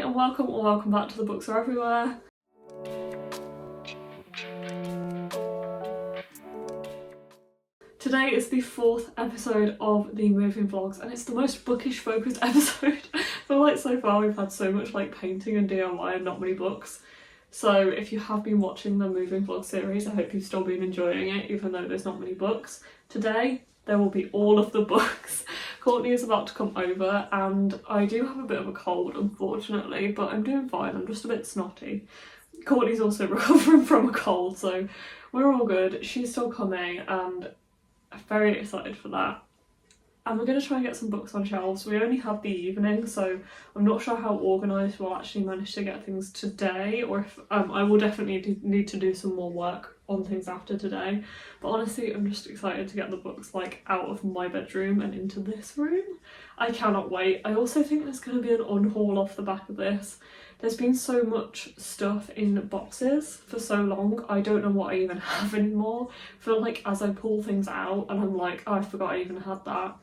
and welcome or welcome back to The Books Are Everywhere. Today is the 4th episode of the moving vlogs and it's the most bookish focused episode. I feel like so far we've had so much like painting and DIY and not many books. So if you have been watching the moving vlog series, I hope you've still been enjoying it even though there's not many books. Today there will be all of the books. Courtney is about to come over and I do have a bit of a cold unfortunately, but I'm doing fine, I'm just a bit snotty. Courtney's also recovering from a cold, so we're all good. She's still coming and I'm very excited for that. And we're going to try and get some books on shelves. We only have the evening, so I'm not sure how organised we'll actually manage to get things today, or if I will definitely need to do some more work on things after today. But honestly, I'm just excited to get the books like out of my bedroom and into this room. I cannot wait. I also think there's going to be an unhaul off the back of this. There's been so much stuff in boxes for so long, I don't know what I even have anymore. I feel like as I pull things out and I'm like, oh, I forgot I even had that.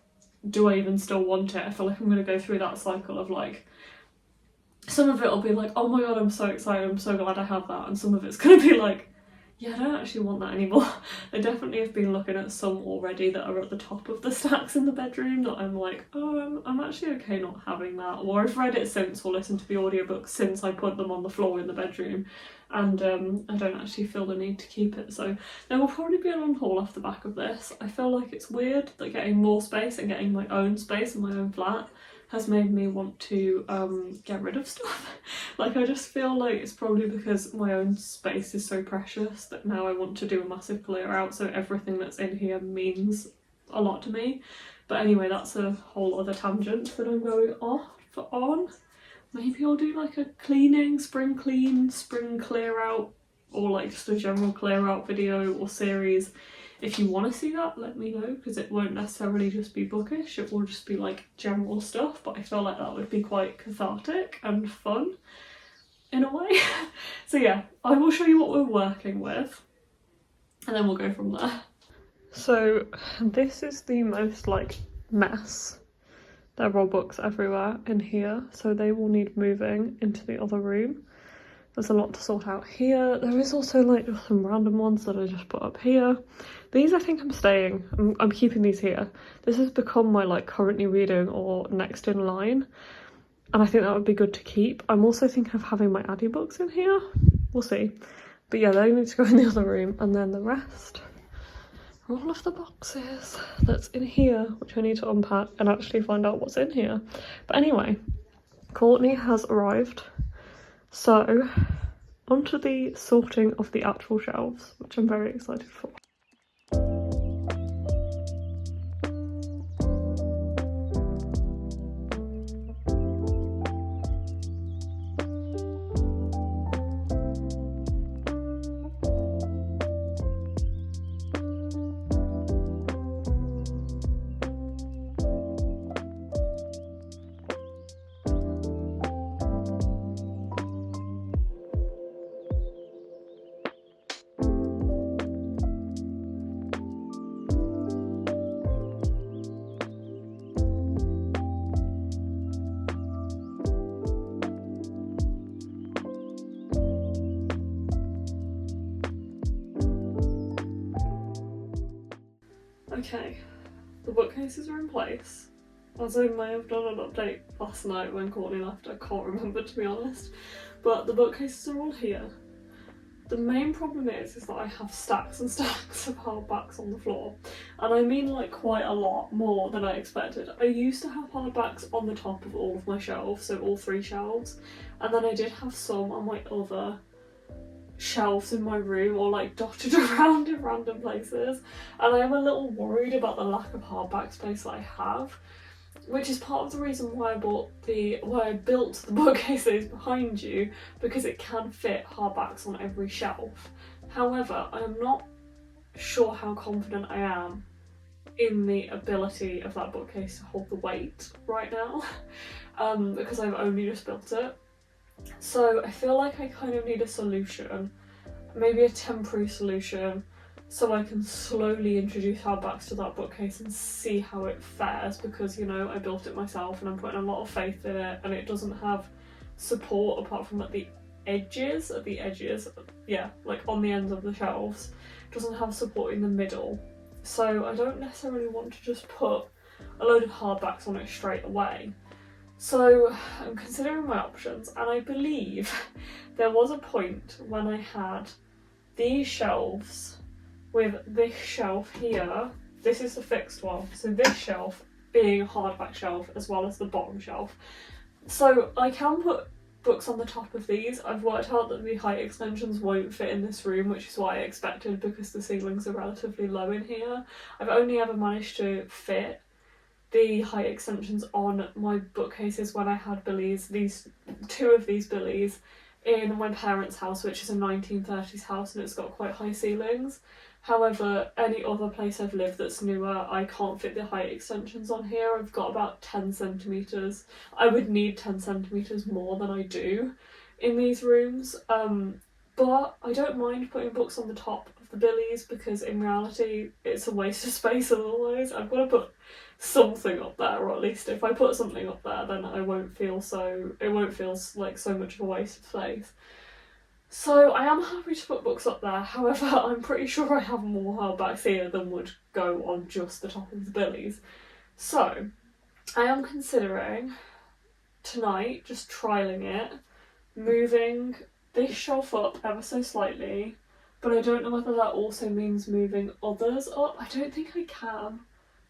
Do I even still want it? I feel like I'm going to go through that cycle of like, some of it will be like, oh my god, I'm so excited, I'm so glad I have that. And some of it's going to be like, yeah, I don't actually want that anymore. I definitely have been looking at some already that are at the top of the stacks in the bedroom that I'm like, oh, I'm actually okay not having that. Or I've read it since or listened to the audiobook since I put them on the floor in the bedroom. And I don't actually feel the need to keep it. So there will probably be an unhaul off the back of this. I feel like it's weird that getting more space and getting my own space in my own flat has made me want to get rid of stuff. Like I just feel like it's probably because my own space is so precious that now I want to do a massive clear out, so everything that's in here means a lot to me. But anyway, that's a whole other tangent that I'm going off on. Maybe I'll do like a cleaning, spring clean, spring clear out, or like just a general clear out video or series. If you want to see that, let me know, because it won't necessarily just be bookish, it will just be like general stuff, but I feel like that would be quite cathartic and fun in a way. So yeah, I will show you what we're working with and then we'll go from there. So this is the most like mess. There are books everywhere in here, so they will need moving into the other room. There's a lot to sort out here. There is also like some random ones that I just put up here. These I think I'm staying. I'm keeping these here. This has become my like currently reading or next in line. And I think that would be good to keep. I'm also thinking of having my Addy books in here. We'll see. But yeah, they need to go in the other room. And then the rest are all of the boxes that's in here, which I need to unpack and actually find out what's in here. But anyway, Courtney has arrived. So, onto the sorting of the actual shelves, which I'm very excited for. Okay, the bookcases are in place. As I may have done an update last night when Courtney left, I can't remember to be honest. But the bookcases are all here. The main problem is that I have stacks and stacks of hardbacks on the floor. And I mean like quite a lot more than I expected. I used to have hardbacks on the top of all of my shelves, so all 3 shelves. And then I did have some on my other shelves in my room or like dotted around in random places, and I am a little worried about the lack of hardback space that I have, which is part of the reason why I built the bookcases behind you, because it can fit hardbacks on every shelf. However, I am not sure how confident I am in the ability of that bookcase to hold the weight right now, because I've only just built it. So I feel like I kind of need a solution, maybe a temporary solution, so I can slowly introduce hardbacks to that bookcase and see how it fares, because, you know, I built it myself and I'm putting a lot of faith in it, and it doesn't have support apart from at the edges, yeah, like on the ends of the shelves. It doesn't have support in the middle. So I don't necessarily want to just put a load of hardbacks on it straight away. So I'm considering my options, and I believe there was a point when I had these shelves with this shelf here. This is the fixed one, so this shelf being a hardback shelf as well as the bottom shelf. So I can put books on the top of these. I've worked out that the height extensions won't fit in this room, which is what I expected because the ceilings are relatively low in here. I've only ever managed to fit the height extensions on my bookcases when I had Billy's, these two of these Billies in my parents' house, which is a 1930s house and it's got quite high ceilings. However, any other place I've lived that's newer, I can't fit the height extensions on here. I've got about 10 centimetres. I would need 10 centimetres more than I do in these rooms. But I don't mind putting books on the top of the Billies because in reality it's a waste of space otherwise. I've got to put something up there, or at least if I put something up there then it won't feel like so much of a waste of space. So I am happy to put books up there, however I'm pretty sure I have more hardbacks here than would go on just the top of the Billies. So I am considering tonight just trialling it, moving this shelf up ever so slightly, but I don't know whether that also means moving others up. I don't think I can,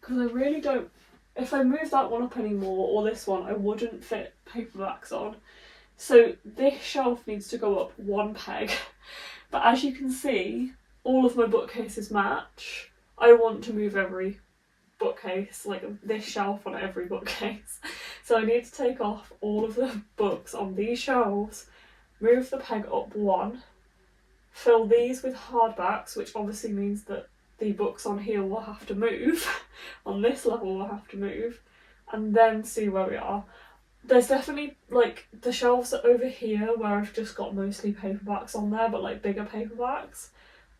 because I really don't. If I move that one up anymore, or this one, I wouldn't fit paperbacks on. So this shelf needs to go up one peg, but as you can see, all of my bookcases match. I want to move every bookcase, like this shelf on every bookcase. So I need to take off all of the books on these shelves, move the peg up one, fill these with hardbacks, which obviously means that the books on here will have to move, on this level will have to move, and then see where we are. There's definitely, like, the shelves are over here where I've just got mostly paperbacks on there, but like bigger paperbacks.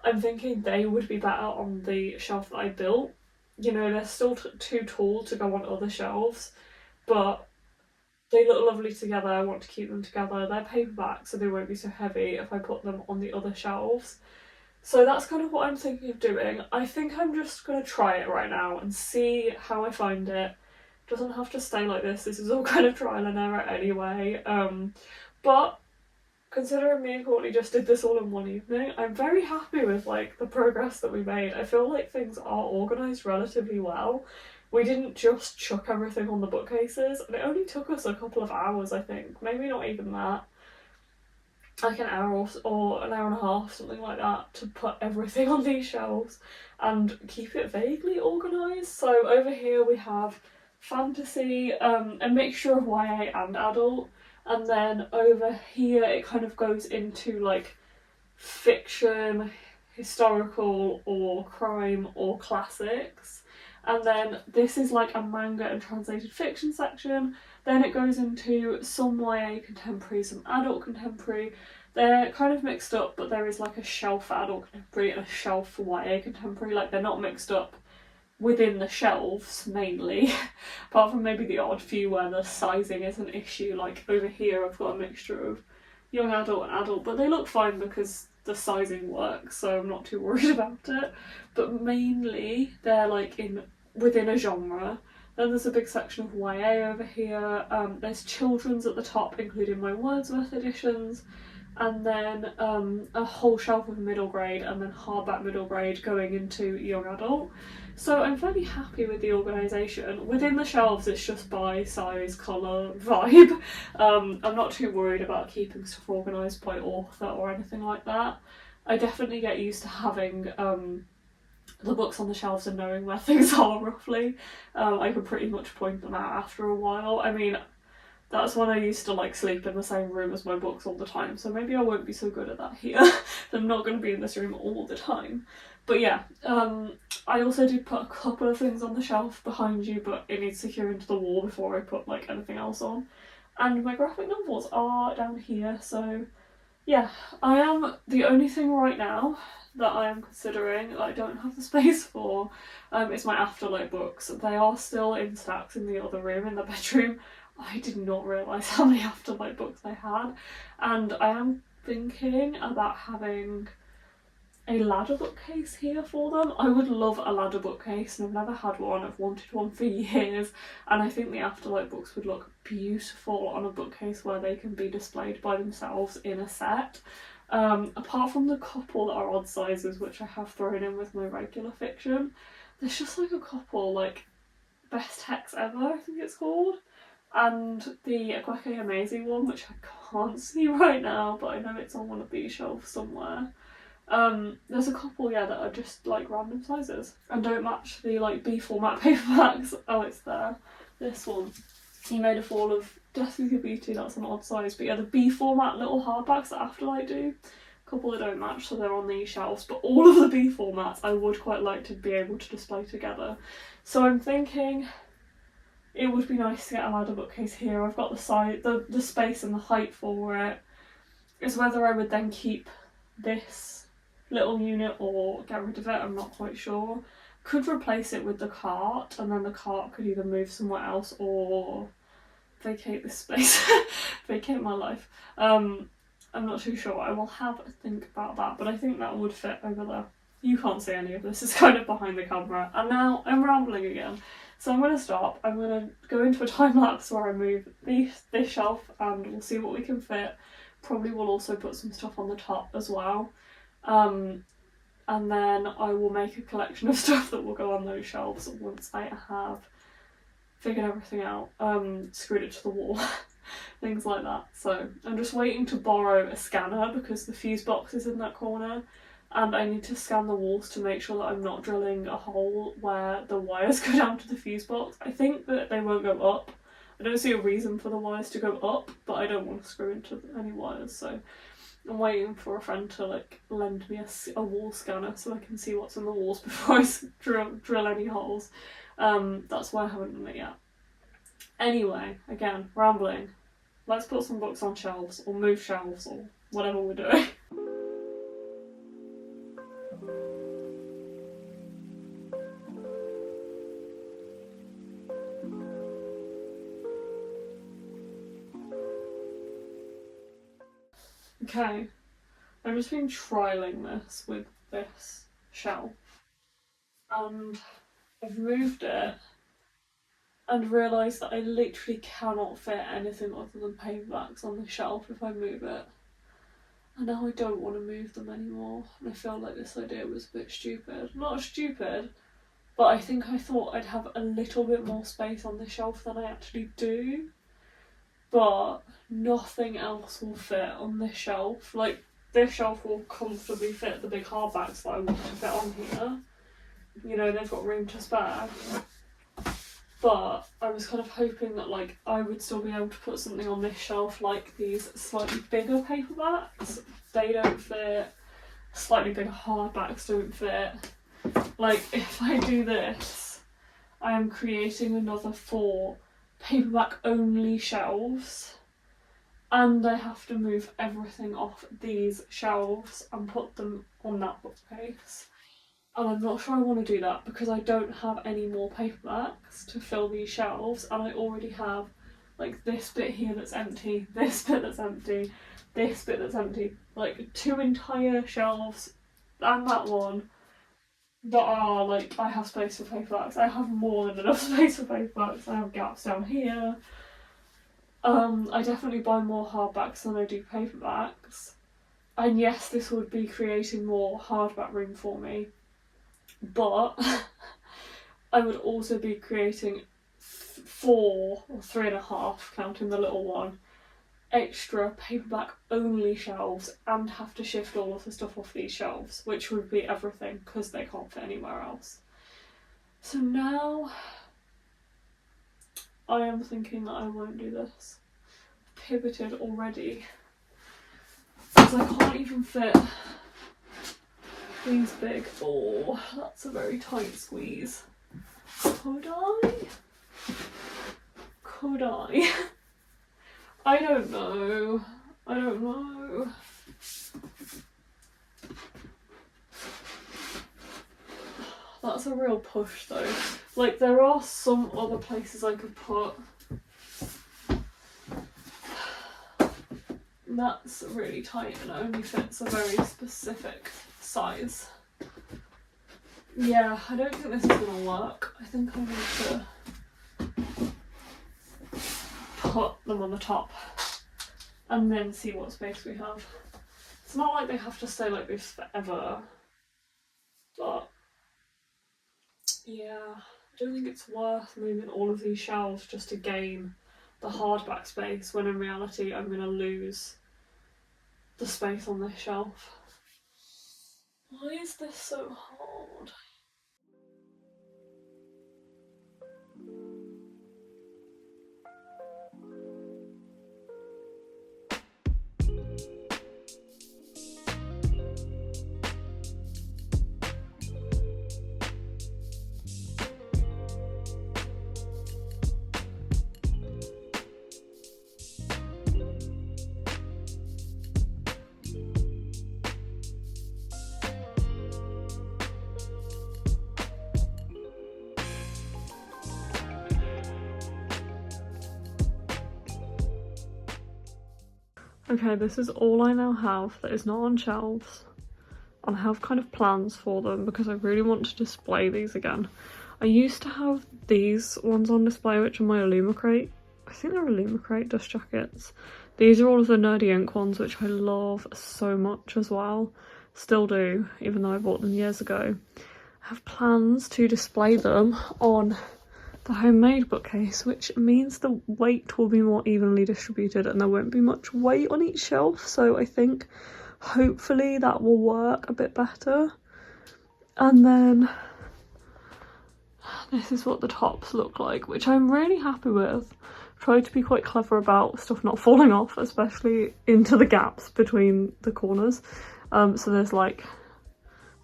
I'm thinking they would be better on the shelf that I built. You know, they're still too tall to go on other shelves, but they look lovely together. I want to keep them together. They're paperback, so they won't be so heavy if I put them on the other shelves. So that's kind of what I'm thinking of doing. I think I'm just going to try it right now and see how I find it. It doesn't have to stay like this. This is all kind of trial and error anyway. But considering me and Courtney just did this all in one evening, I'm very happy with like the progress that we made. I feel like things are organised relatively well. We didn't just chuck everything on the bookcases, and it only took us a couple of hours, I think. Maybe not even that. Like an hour or an hour and a half, something like that, to put everything on these shelves and keep it vaguely organised. So over here we have fantasy, a mixture of YA and adult, and then over here it kind of goes into like fiction, historical or crime or classics. And then this is like a manga and translated fiction section. Then it goes into some YA contemporary, some adult contemporary. They're kind of mixed up, but there is like a shelf for adult contemporary and a shelf for YA contemporary. Like they're not mixed up within the shelves mainly, apart from maybe the odd few where the sizing is an issue. Like over here I've got a mixture of young adult and adult, but they look fine because the sizing works, so I'm not too worried about it. But mainly they're like within a genre. Then there's a big section of YA over here. There's children's at the top, including my Wordsworth editions, and then a whole shelf of middle grade, and then hardback middle grade going into young adult. So I'm fairly happy with the organisation. Within the shelves it's just by size, colour, vibe. I'm not too worried about keeping stuff organised by author or anything like that. I definitely get used to having the books on the shelves and knowing where things are roughly. I can pretty much point them out after a while. I mean, that's when I used to like sleep in the same room as my books all the time, so maybe I won't be so good at that here. I'm not going to be in this room all the time. But yeah, I also did put a couple of things on the shelf behind you, but it needs secure into the wall before I put like anything else on. And my graphic novels are down here, so yeah, I am the only thing right now that I am considering that I don't have the space for is my Afterlight books. They are still in stacks in the other room, in the bedroom, I did not realise how many Afterlight books I had, and I am thinking about having a ladder bookcase here for them. I would love a ladder bookcase, and I've never had one. I've wanted one for years, and I think the Afterlight books would look beautiful on a bookcase where they can be displayed by themselves in a set. Apart from the couple that are odd sizes, which I have thrown in with my regular fiction, there's just like a couple, like Best Hex Ever, I think it's called, and the Akwaeke Amazing one, which I can't see right now, but I know it's on one of these shelves somewhere. There's a couple, yeah, that are just like random sizes and don't match the like B format paperbacks. Oh, it's there. This one. He made a fall of Death with Your Beauty, that's an odd size, but yeah, the B format little hardbacks that Afterlight do, a couple that don't match, so they're on these shelves, but all of the B formats I would quite like to be able to display together. So I'm thinking it would be nice to get a ladder bookcase here. I've got the size, the space and the height for it. It's whether I would then keep this little unit or get rid of it, I'm not quite sure. Could replace it with the cart, and then the cart could either move somewhere else or vacate this space. Vacate my life. I'm not too sure. I will have a think about that, but I think that would fit over there. You can't see any of this, it's kind of behind the camera. And now I'm rambling again. So I'm going to stop. I'm going to go into a time lapse where I move this shelf and we'll see what we can fit. Probably will also put some stuff on the top as well. And then I will make a collection of stuff that will go on those shelves once I have figured everything out, screwed it to the wall, things like that. So I'm just waiting to borrow a scanner because the fuse box is in that corner, and I need to scan the walls to make sure that I'm not drilling a hole where the wires go down to the fuse box. I think that they won't go up. I don't see a reason for the wires to go up, but I don't want to screw into any wires, so I'm waiting for a friend to like lend me a wall scanner so I can see what's in the walls before I drill any holes. That's why I haven't done it yet. Anyway, again, rambling. Let's put some books on shelves, or move shelves, or whatever we're doing. Okay, I've just been trialling this with this shelf, and I've moved it and realised that I literally cannot fit anything other than paperbacks on the shelf if I move it. And now I don't want to move them anymore, and I feel like this idea was a bit stupid. Not stupid, but I think I thought I'd have a little bit more space on the shelf than I actually do. But nothing else will fit on this shelf. Like, this shelf will comfortably fit the big hardbacks that I want to fit on here. You know, they've got room to spare. But I was kind of hoping that like I would still be able to put something on this shelf like these slightly bigger paperbacks. They don't fit. Slightly bigger hardbacks don't fit. Like, if I do this, I am creating another 4 paperback only shelves, and I have to move everything off these shelves and put them on that bookcase. And I'm not sure I want to do that because I don't have any more paperbacks to fill these shelves, and I already have like this bit here that's empty, this bit that's empty, this bit that's empty, like 2 entire shelves and that one that are like, I have space for paperbacks. I have more than enough space for paperbacks. I have gaps down here. I definitely buy more hardbacks than I do paperbacks. And yes, this would be creating more hardback room for me, but I would also be creating 4 or 3.5, counting the little one, extra paperback only shelves, and have to shift all of the stuff off these shelves, which would be everything because they can't fit anywhere else. So now I am thinking that I won't do this. I've pivoted already because I can't even fit these big. Oh, that's a very tight squeeze. Could I? Could I? I don't know. I don't know. That's a real push though. Like, there are some other places I could put That's really tight and only fits a very specific size. Yeah, I don't think this is going to work. I think I need to put them on the top and then see what space we have. It's not like they have to stay like this forever, but yeah, I don't think it's worth moving all of these shelves just to gain the hardback space when in reality I'm going to lose the space on this shelf. Why is this so hard? Okay, this is all I now have that is not on shelves. And I have kind of plans for them because I really want to display these again. I used to have these ones on display, which are my Illumicrate. I think they're Illumicrate dust jackets. These are all of the Nerdy Ink ones, which I love so much as well. Still do, even though I bought them years ago. I have plans to display them on the homemade bookcase, which means the weight will be more evenly distributed and there won't be much weight on each shelf, so I think hopefully that will work a bit better. And then this is what the tops look like, which I'm really happy with. I've tried to be quite clever about stuff not falling off, especially into the gaps between the corners. So there's like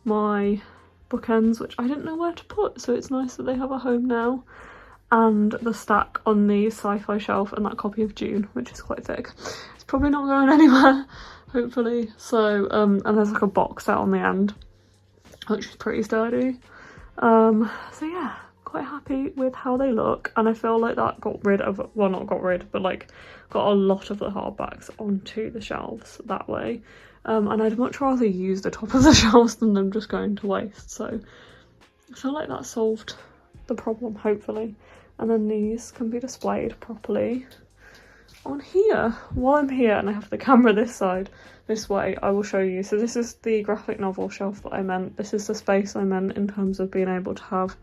my bookends, which I didn't know where to put, so it's nice that they have a home now. And the stack on the sci-fi shelf and that copy of June, which is quite thick. It's probably not going anywhere, hopefully. So, and there's like a box out on the end, which is pretty sturdy. So yeah, quite happy with how they look. And I feel like that got rid of, well, not got rid, but like got a lot of the hardbacks onto the shelves that way. And I'd much rather use the top of the shelves than them just going to waste. So I feel like that solved the problem, hopefully. And then these can be displayed properly on here. While I'm here and I have the camera this side, this way, I will show you. So this is the graphic novel shelf that I meant. This is the space I meant in terms of being able to have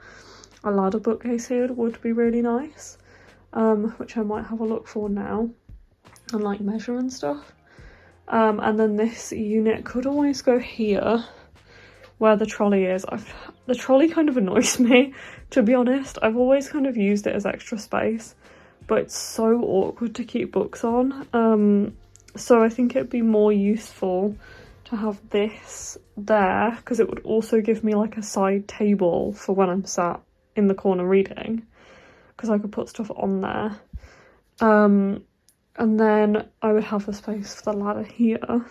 a ladder bookcase here. It would be really nice, which I might have a look for now and like measure and stuff. And then this unit could always go here where the trolley is. The trolley kind of annoys me, to be honest. I've always kind of used it as extra space, but it's so awkward to keep books on. So I think it'd be more useful to have this there, because it would also give me like a side table for when I'm sat in the corner reading, because I could put stuff on there. And then I would have a space for the ladder here.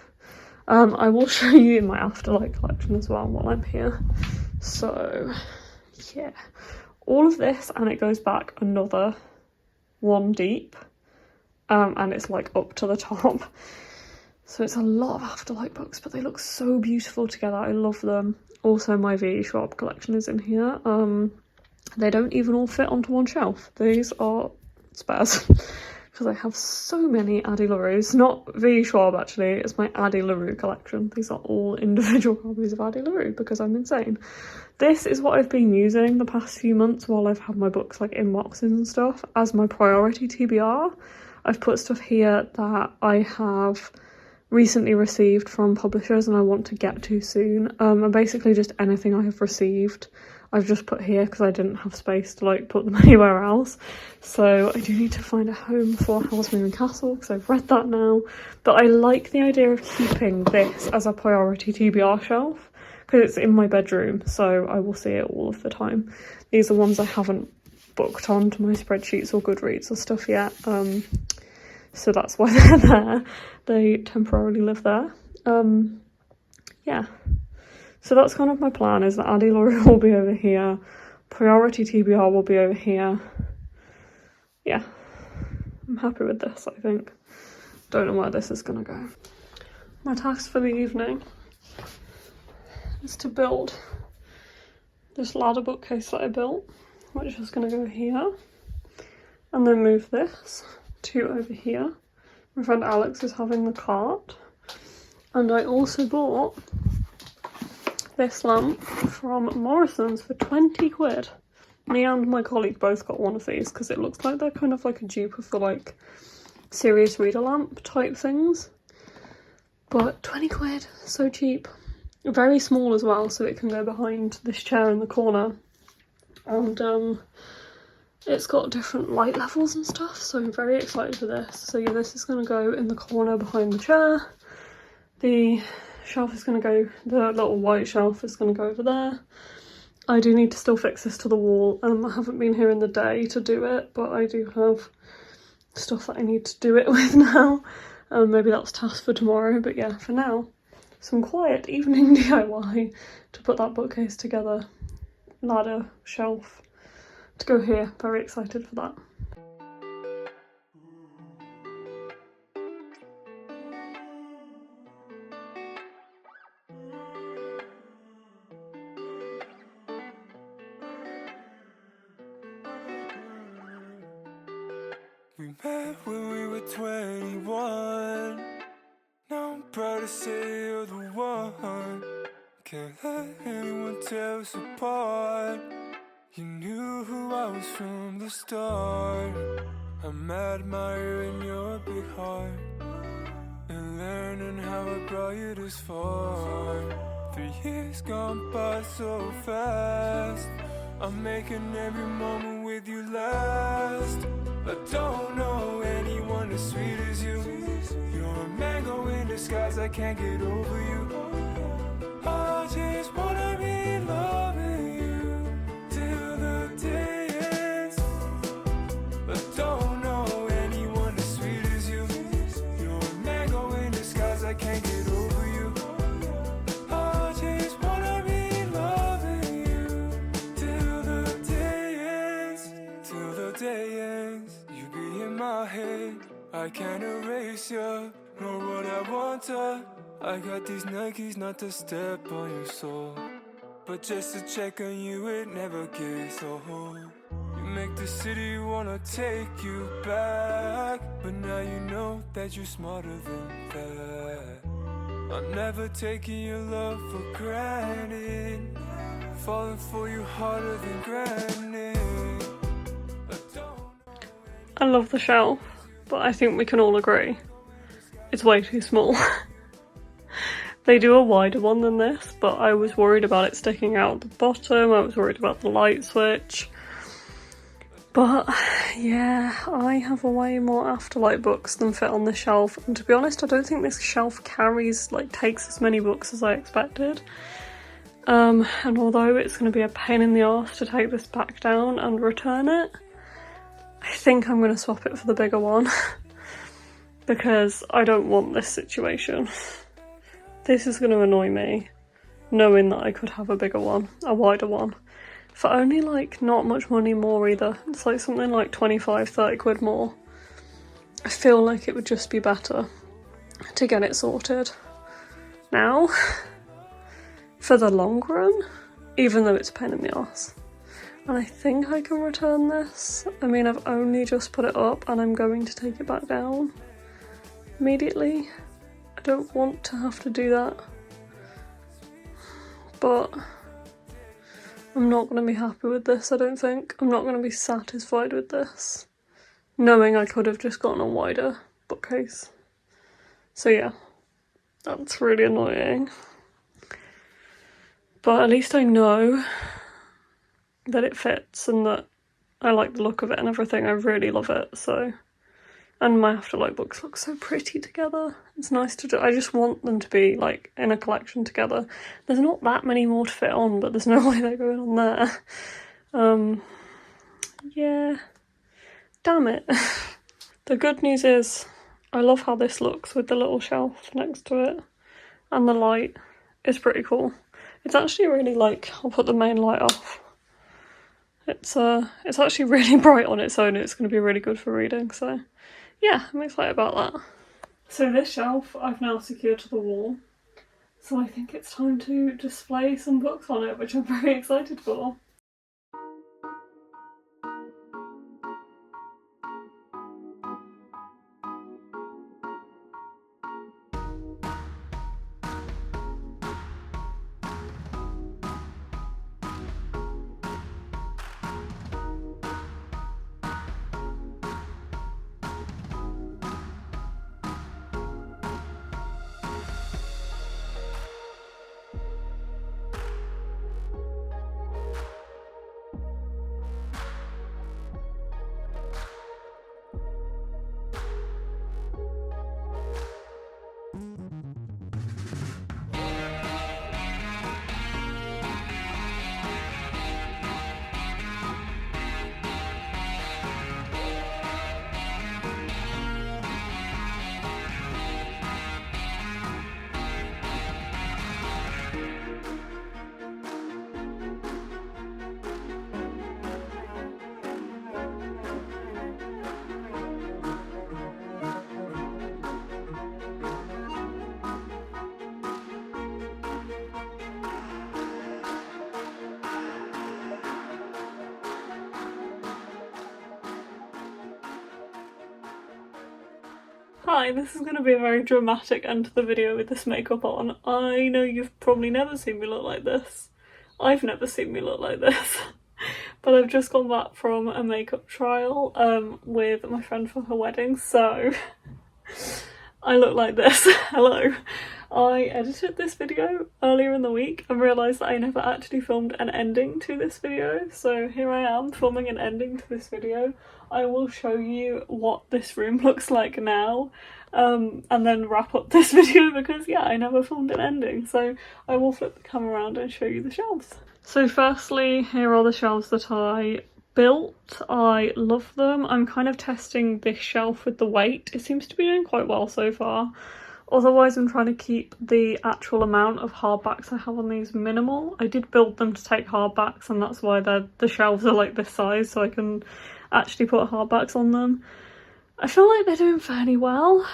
I will show you in my Afterlight collection as well while I'm here. So yeah, all of this, and it goes back another one deep, and it's like up to the top. So it's a lot of Afterlight books, but they look so beautiful together. I love them. Also, my V.E. Schwab collection is in here. They don't even all fit onto one shelf. These are spares. Because I have so many Addie LaRues. Not V. Schwab, actually, it's my Addie LaRue collection. These are all individual copies of Addie LaRue because I'm insane. This is what I've been using the past few months while I've had my books like in boxes and stuff as my priority TBR. I've put stuff here that I have recently received from publishers and I want to get to soon. And basically just anything I have received I've just put here because I didn't have space to like put them anywhere else. So I do need to find a home for Howl's Moving Castle because I've read that now. But I like the idea of keeping this as a priority TBR shelf because it's in my bedroom, so I will see it all of the time. These are ones I haven't booked onto my spreadsheets or Goodreads or stuff yet. So that's why they're there. They temporarily live there. Yeah. So that's kind of my plan, is that Addie LaRue will be over here, priority TBR will be over here. Yeah, I'm happy with this, I think. don't know where this is gonna go. My task for the evening is to build this ladder bookcase that I built, which is gonna go here, and then move this to over here. My friend Alex is having the cart, and I also bought this lamp from Morrison's for 20 quid. Me and my colleague both got one of these because it looks like they're kind of like a dupe of the like serious reader lamp type things. But 20 quid, so cheap. Very small as well, so it can go behind this chair in the corner. And it's got different light levels and stuff, so I'm very excited for this. So yeah, this is going to go in the corner behind the chair. The shelf is going to go, the little white shelf is going to go over there. I do need to still fix this to the wall. I haven't been here in the day to do it, but I do have stuff that I need to do it with now. Maybe that's a task for tomorrow, but yeah, for now, some quiet evening DIY to put that bookcase together. Ladder, shelf, to go here. Very excited for that. We met when we were 21. Now I'm proud to say you're the one. Can't let anyone tear us apart. You knew who I was from the start. I'm admiring your big heart and learning how I brought you this far. 3 years gone by so fast. I'm making every moment with you last. I don't know anyone as sweet as you. You're a mango in disguise, I can't get over you. I just wanna be loving you till the day ends. I don't know anyone as sweet as you. You're a mango in disguise, I can't get over you. I just wanna be loving you till the day ends. Till the day ends. You be in my head, I can't erase you, nor would I want to. I got these Nikes not to step on your soul, but just to check on you, it never gets old. You make the city wanna take you back, but now you know that you're smarter than that. I'm never taking your love for granted, falling for you harder than granted. I love the shelf, but I think we can all agree it's way too small. They do a wider one than this, but I was worried about it sticking out the bottom, I was worried about the light switch. But yeah, I have way more Afterlight books than fit on this shelf, and to be honest, I don't think this shelf takes as many books as I expected. And although it's going to be a pain in the arse to take this back down and return it, I think I'm going to swap it for the bigger one because I don't want this situation. This is going to annoy me, knowing that I could have a bigger one, a wider one, for only like not much money more either. It's like something like 25-30 quid more. I feel like it would just be better to get it sorted now for the long run, even though it's a pain in the arse. And I think I can return this. I mean, I've only just put it up and I'm going to take it back down immediately. I don't want to have to do that, but I'm not going to be happy with this, I don't think. I'm not going to be satisfied with this, knowing I could have just gotten a wider bookcase. So yeah, that's really annoying. But at least I know that it fits and that I like the look of it and everything. I really love it, so. And my Afterlight books look so pretty together. It's nice to do. I just want them to be like in a collection together. There's not that many more to fit on, but there's no way they're going on there. Yeah. Damn it. The good news is I love how this looks with the little shelf next to it. And the light is pretty cool. It's actually really like, I'll put the main light off. It's actually really bright on its own. It's going to be really good for reading, so yeah, I'm excited about that. So this shelf I've now secured to the wall, so I think it's time to display some books on it, which I'm very excited for. Hi, this is going to be a very dramatic end to the video with this makeup on. I know you've probably never seen me look like this. I've never seen me look like this. But I've just gone back from a makeup trial with my friend for her wedding, so I look like this. Hello. I edited this video earlier in the week and realised that I never actually filmed an ending to this video, so here I am filming an ending to this video. I will show you what this room looks like now and then wrap up this video because yeah, I never filmed an ending, so I will flip the camera around and show you the shelves. So firstly, here are the shelves that I built. I love them. I'm kind of testing this shelf with the weight. It seems to be doing quite well so far. Otherwise, I'm trying to keep the actual amount of hardbacks I have on these minimal. I did build them to take hardbacks, and that's why the shelves are like this size, so I can actually put hardbacks on them. I feel like they're doing fairly well,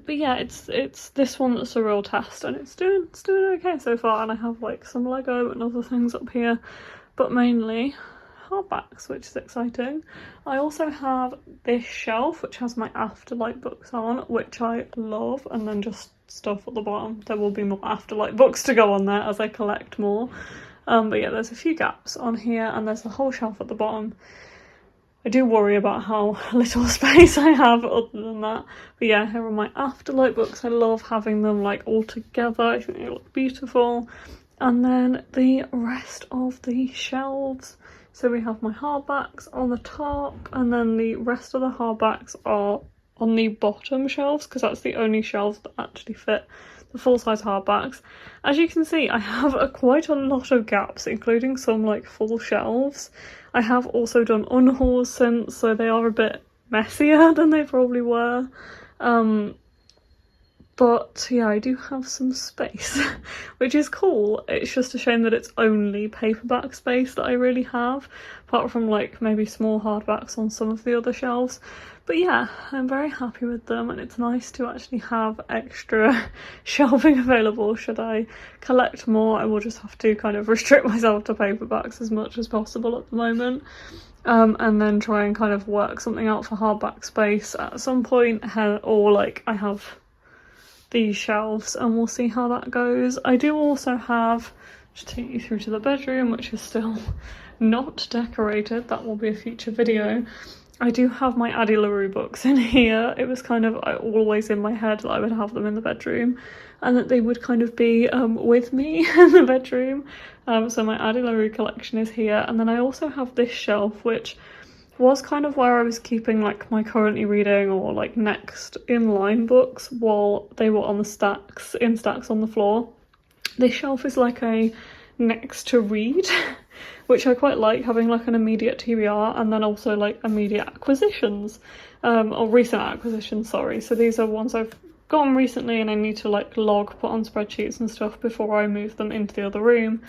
but yeah, it's this one that's a real test, and it's doing okay so far. And I have like some Lego and other things up here, but mainly hardbacks, which is exciting. I also have this shelf which has my Afterlight books on, which I love, and then just stuff at the bottom. There will be more Afterlight books to go on there as I collect more, but yeah, there's a few gaps on here and there's a whole shelf at the bottom. I do worry about how little space I have other than that, but yeah, here are my Afterlight books. I love having them like all together. I think they look beautiful. And then the rest of the shelves. So we have my hardbacks on the top, and then the rest of the hardbacks are on the bottom shelves because that's the only shelves that actually fit the full-size hardbacks. As you can see, I have quite a lot of gaps, including some like full shelves. I have also done unhauls since, so they are a bit messier than they probably were. But yeah, I do have some space, which is cool. It's just a shame that it's only paperback space that I really have, apart from like maybe small hardbacks on some of the other shelves. But yeah, I'm very happy with them, and it's nice to actually have extra shelving available. Should I collect more, I will just have to kind of restrict myself to paperbacks as much as possible at the moment. And then try and kind of work something out for hardback space at some point, or like I have these shelves, and we'll see how that goes. I do also have, just take you through to the bedroom, which is still not decorated. That will be a future video. I do have my Addie LaRue books in here. It was kind of always in my head that I would have them in the bedroom and that they would kind of be with me in the bedroom. So my Addie LaRue collection is here, and then I also have this shelf which was kind of where I was keeping like my currently reading or like next in line books while they were on the stacks on the floor. This shelf is like a next to read, which I quite like, having like an immediate TBR and then also like immediate acquisitions, or recent acquisitions, sorry. So these are ones I've gotten recently and I need to like log, put on spreadsheets and stuff before I move them into the other room.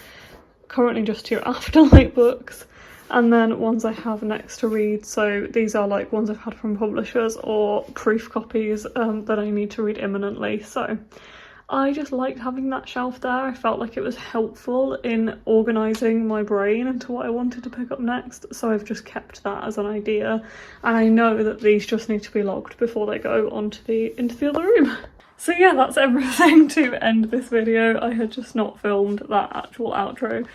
Currently just 2 Afterlight books. and then ones I have next to read. So these are like ones I've had from publishers or proof copies that I need to read imminently. So I just liked having that shelf there. I felt like it was helpful in organising my brain into what I wanted to pick up next, so I've just kept that as an idea, and I know that these just need to be logged before they go into the other room. So yeah, that's everything to end this video. I had just not filmed that actual outro.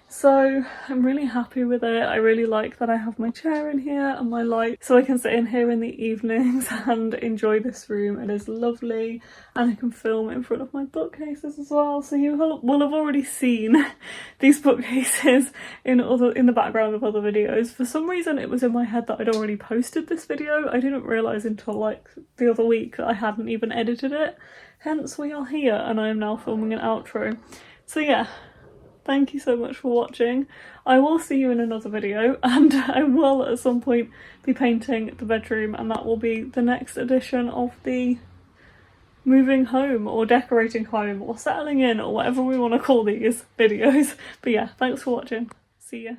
So I'm really happy with it. I really like that I have my chair in here and my light, so I can sit in here in the evenings and enjoy this room. It is lovely, and I can film in front of my bookcases as well. So you will have already seen these bookcases in the background of other videos. For some reason it was in my head that I'd already posted this video. I didn't realise until like the other week that I hadn't even edited it. Hence we are here, and I am now filming an outro. So yeah. Thank you so much for watching. I will see you in another video, and I will at some point be painting the bedroom, and that will be the next edition of the moving home or decorating home or settling in or whatever we want to call these videos. But yeah, thanks for watching. See ya.